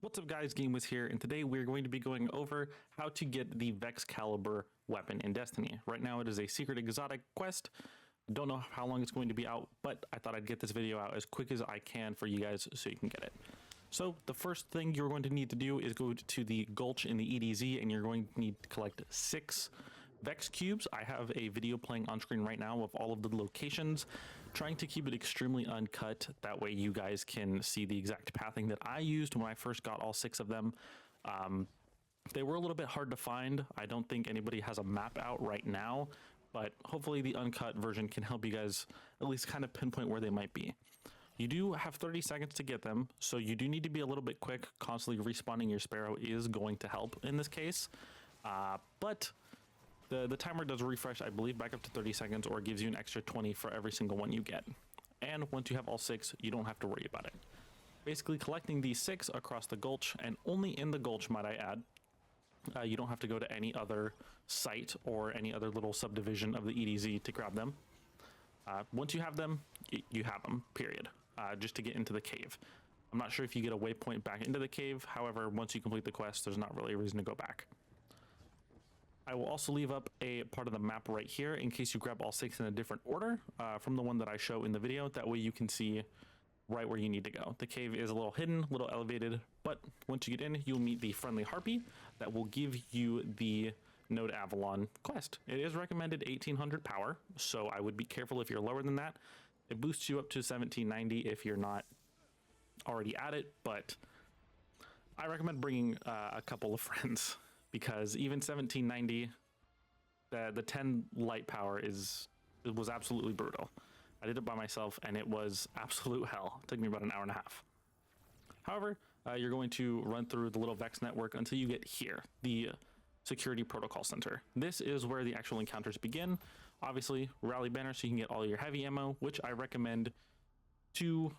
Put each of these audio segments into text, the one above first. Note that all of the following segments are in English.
What's up guys, GameWiz here, and today we're going to be going over how to get the Vexcalibur weapon in Destiny. Right now it is a secret exotic quest. Don't know how long it's going to be out, but I thought I'd get this video out as quick as I can for you guys so you can get it. So the first thing you're going to need to do is go to the Gulch in the EDZ, and you're going to need to collect 6 Vex cubes. I have a video playing on screen right now of all of the locations, trying to keep it extremely uncut. That way you guys can see the exact pathing that I used when I first got all 6 of them. They were a little bit hard to find. I don't think anybody has a map out right now, but hopefully the uncut version can help you guys at least kind of pinpoint where they might be. You do have 30 seconds to get them, so you do need to be a little bit quick. Constantly respawning your Sparrow is going to help in this case, but the timer does refresh, I believe, back up to 30 seconds, or it gives you an extra 20 for every single one you get. And once you have all 6, you don't have to worry about it. Basically, collecting these 6 across the Gulch, and only in the Gulch, might I add. You don't have to go to any other site or any other little subdivision of the EDZ to grab them. Once you have them, you have them, period. Just to get into the cave. I'm not sure if you get a waypoint back into the cave. However, once you complete the quest, there's not really a reason to go back. I will also leave up a part of the map right here in case you grab all 6 in a different order from the one that I show in the video. That way you can see right where you need to go. The cave is a little hidden, a little elevated, but once you get in, you'll meet the friendly harpy that will give you the NODE.OVRD.AVALON quest. It is recommended 1800 power, so I would be careful if you're lower than that. It boosts you up to 1790 if you're not already at it, but I recommend bringing a couple of friends, because even 1790, the 10 light power was absolutely brutal. I did it by myself and it was absolute hell. It took me about an hour and a half. However, you're going to run through the little Vex network until you get here, the Security Protocol Center. This is where the actual encounters begin. Obviously, rally banner so you can get all your heavy ammo, which I recommend 2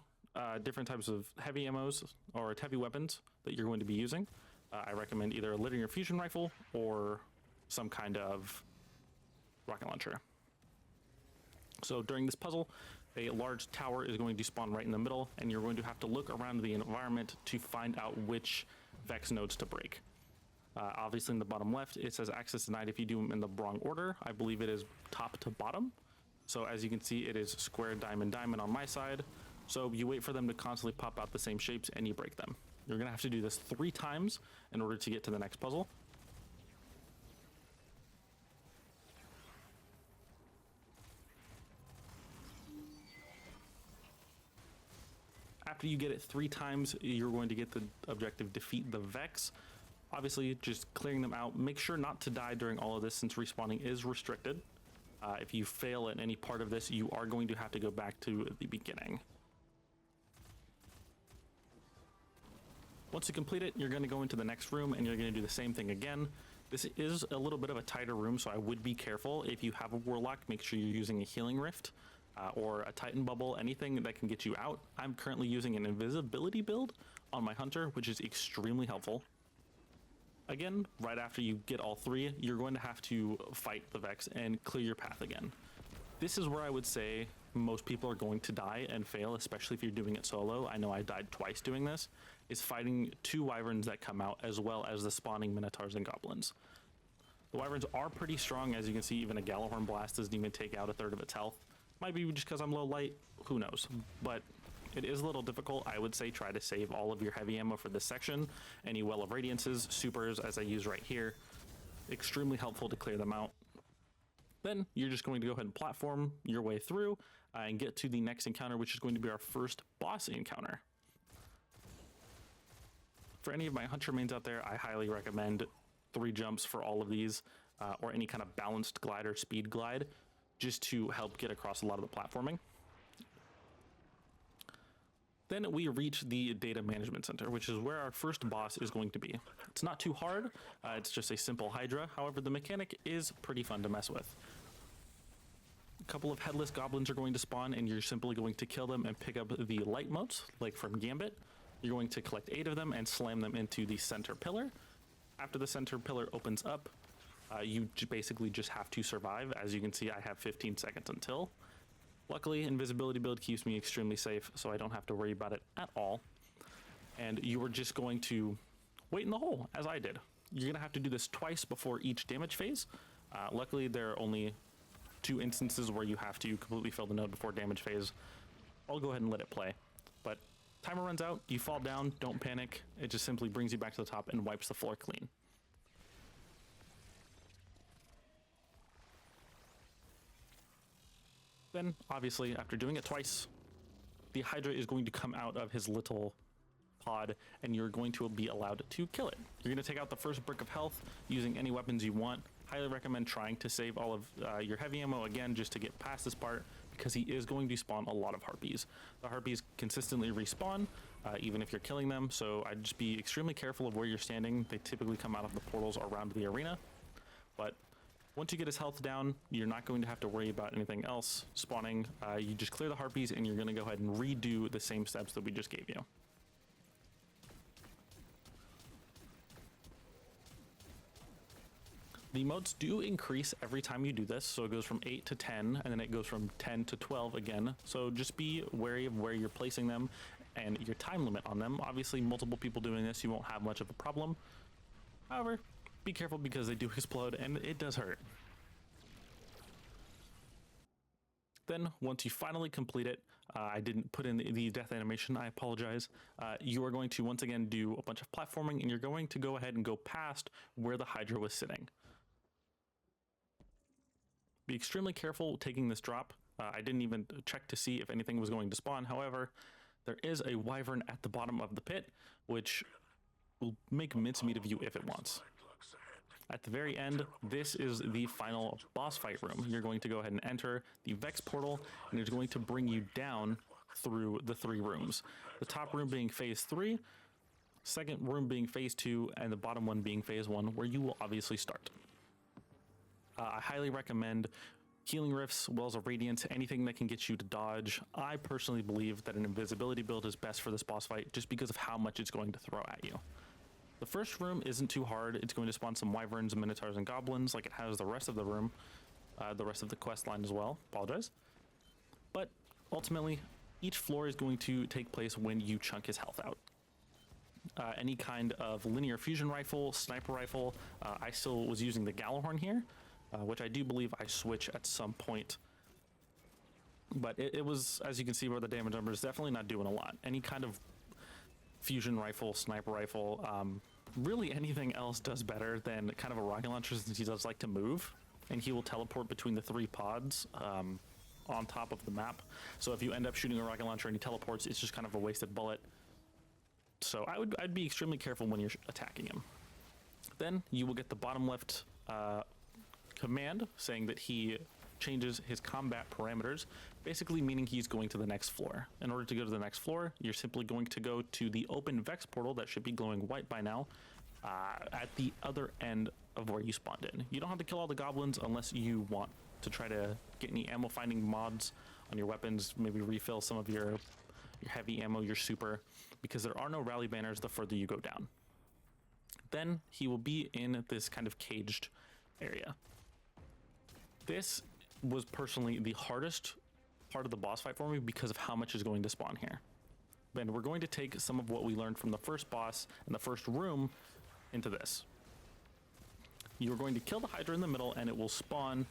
different types of heavy ammos or heavy weapons that you're going to be using. I recommend either a linear fusion rifle or some kind of rocket launcher. So during this puzzle, a large tower is going to spawn right in the middle, and you're going to have to look around the environment to find out which Vex nodes to break. Obviously in the bottom left, it says access denied if you do them in the wrong order. I believe it is top to bottom. So as you can see, it is square, diamond, diamond on my side. So you wait for them to constantly pop out the same shapes and you break them. You're going to have to do this 3 times in order to get to the next puzzle. After you get it 3 times, you're going to get the objective, defeat the Vex. Obviously, just clearing them out. Make sure not to die during all of this, since respawning is restricted. If you fail at any part of this, you are going to have to go back to the beginning. Once you complete it, you're going to go into the next room and you're going to do the same thing again. This is a little bit of a tighter room, so I would be careful. If you have a Warlock, make sure you're using a healing rift or a Titan bubble, anything that can get you out. I'm currently using an invisibility build on my Hunter, which is extremely helpful. Again, right after you get all 3, you're going to have to fight the Vex and clear your path again. This is where I would say most people are going to die and fail, especially if you're doing it solo. I know I died twice doing this, is fighting 2 wyverns that come out, as well as the spawning minotaurs and goblins. The wyverns are pretty strong. As you can see, even a Gallahorn blast doesn't even take out 1/3 of its health. Might be just because I'm low light, who knows, but it is a little difficult. I would say try to save all of your heavy ammo for this section. Any Well of Radiances, supers, as I use right here, extremely helpful to clear them out. Then you're just going to go ahead and platform your way through and get to the next encounter, which is going to be our first boss encounter. For any of my Hunter mains out there, I highly recommend 3 jumps for all of these, or any kind of balanced glide or speed glide, just to help get across a lot of the platforming. Then we reach the Data Management Center, which is where our first boss is going to be. It's not too hard, it's just a simple Hydra. However, the mechanic is pretty fun to mess with. A couple of headless goblins are going to spawn, and you're simply going to kill them and pick up the light motes, like from Gambit. You're going to collect 8 of them and slam them into the center pillar. After the center pillar opens up, you basically just have to survive. As you can see, I have 15 seconds until. Luckily, invisibility build keeps me extremely safe, so I don't have to worry about it at all. and you are just going to wait in the hole, as I did. You're going to have to do this twice before each damage phase. Luckily, there are only 2 instances where you have to completely fill the node before damage phase. I'll go ahead and let it play. But timer runs out, you fall down, don't panic. It just simply brings you back to the top and wipes the floor clean. Then, obviously, after doing it twice, the Hydra is going to come out of his little pod, and you're going to be allowed to kill it. You're going to take out the first brick of health using any weapons you want. Highly recommend trying to save all of your heavy ammo again just to get past this part, because he is going to spawn a lot of harpies. The harpies consistently respawn, even if you're killing them, so I'd just be extremely careful of where you're standing. They typically come out of the portals around the arena, but once you get his health down, you're not going to have to worry about anything else spawning. You just clear the harpies, and you're going to go ahead and redo the same steps that we just gave you. The modes do increase every time you do this, so it goes from 8 to 10, and then it goes from 10 to 12 again. So just be wary of where you're placing them and your time limit on them. Obviously, multiple people doing this, you won't have much of a problem. However, be careful because they do explode, and it does hurt. Then, once you finally complete it, I didn't put in the death animation, I apologize. You are going to once again do a bunch of platforming, and you're going to go ahead and go past where the Hydra was sitting. Be extremely careful taking this drop. I didn't even check to see if anything was going to spawn. However, there is a wyvern at the bottom of the pit, which will make mincemeat of you if it wants. At the very end, this is the final boss fight room. You're going to go ahead and enter the Vex portal, and it's going to bring you down through the 3 rooms. The top room being phase 3, second room being phase 2, and the bottom one being phase 1, where you will obviously start. I highly recommend healing rifts, wells of radiance, anything that can get you to dodge. I personally believe that an invisibility build is best for this boss fight just because of how much it's going to throw at you. The first room isn't too hard. It's going to spawn some wyverns, minotaurs, and goblins like it has the rest of the room, the rest of the quest line as well. Apologize. But ultimately, each floor is going to take place when you chunk his health out. Any kind of linear fusion rifle, sniper rifle, I still was using the Gjallarhorn here, which I do believe I switch at some point. But it was, as you can see by the damage numbers, definitely not doing a lot. Any kind of fusion rifle, sniper rifle, really anything else does better than kind of a rocket launcher, since he does like to move, and he will teleport between the 3 pods on top of the map. So if you end up shooting a rocket launcher and he teleports, it's just kind of a wasted bullet. So I'd be extremely careful when you're attacking him. Then you will get the bottom left command saying that he changes his combat parameters, basically meaning he's going to the next floor. In order to go to the next floor, you're simply going to go to the open Vex portal that should be glowing white by now, at the other end of where you spawned in. You don't have to kill all the goblins unless you want to try to get any ammo finding mods on your weapons, maybe refill some of your heavy ammo, your super, because there are no rally banners the further you go down. Then he will be in this kind of caged area. This was personally the hardest part of the boss fight for me because of how much is going to spawn here. And we're going to take some of what we learned from the first boss and the first room into this. You're going to kill the Hydra in the middle, and it will spawn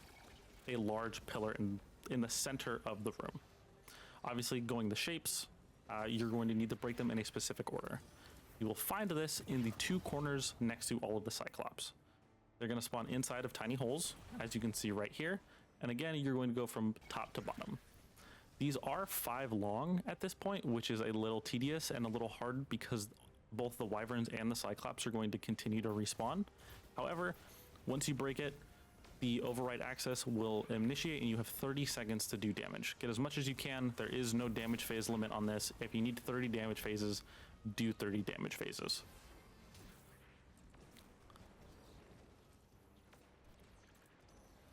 a large pillar in the center of the room. Obviously, going the shapes, you're going to need to break them in a specific order. You will find this in the 2 corners next to all of the Cyclops. They're going to spawn inside of tiny holes, as you can see right here. And again, you're going to go from top to bottom. These are 5 long at this point, which is a little tedious and a little hard because both the Wyverns and the Cyclops are going to continue to respawn. However, once you break it, the override access will initiate and you have 30 seconds to do damage. Get as much as you can. There is no damage phase limit on this. If you need 30 damage phases, do 30 damage phases.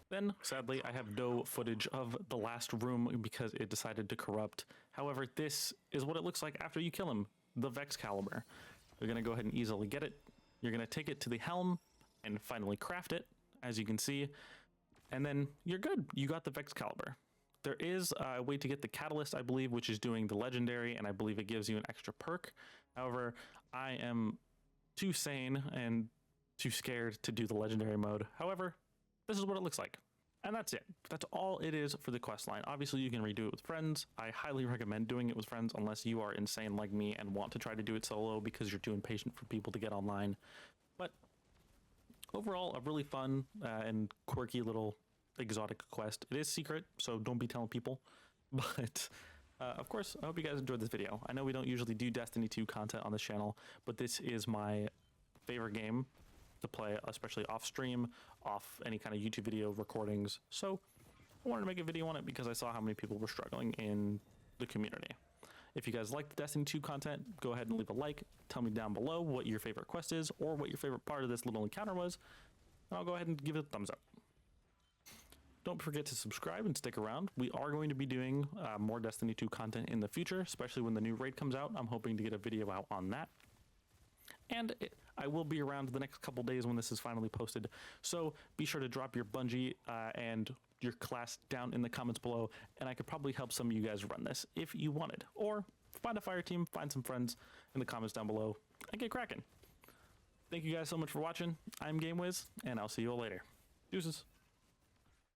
Then, sadly, I have no footage of the last room because it decided to corrupt. However, this is what it looks like after you kill him, the Vexcalibur. You're going to go ahead and easily get it. You're going to take it to the helm and finally craft it, as you can see, and then you're good. You got the Vexcalibur. There is a way to get the Catalyst, I believe, which is doing the legendary, and I believe it gives you an extra perk However, I am too sane and too scared to do the legendary mode. However, this is what it looks like. And that's it. That's all it is for the quest line. Obviously, you can redo it with friends. I highly recommend doing it with friends unless you are insane like me and want to try to do it solo because you're too impatient for people to get online. But overall, a really fun and quirky little exotic quest. It is secret, so don't be telling people. But of course, I hope you guys enjoyed this video. I know we don't usually do Destiny 2 content on this channel, but this is my favorite game to play, especially off stream, off any kind of YouTube video recordings. So I wanted to make a video on it because I saw how many people were struggling in the community. If you guys like the Destiny 2 content, go ahead and leave a like. Tell me down below what your favorite quest is or what your favorite part of this little encounter was, and I'll go ahead and give it a thumbs up. Don't forget to subscribe and stick around. We are going to be doing more Destiny 2 content in the future, especially when the new raid comes out. I'm hoping to get a video out on that. And I will be around the next couple days when this is finally posted. So be sure to drop your Bungie and your class down in the comments below, and I could probably help some of you guys run this if you wanted. Or find a fire team, find some friends in the comments down below, and get cracking. Thank you guys so much for watching. I'm GameWiz, and I'll see you all later. Deuces.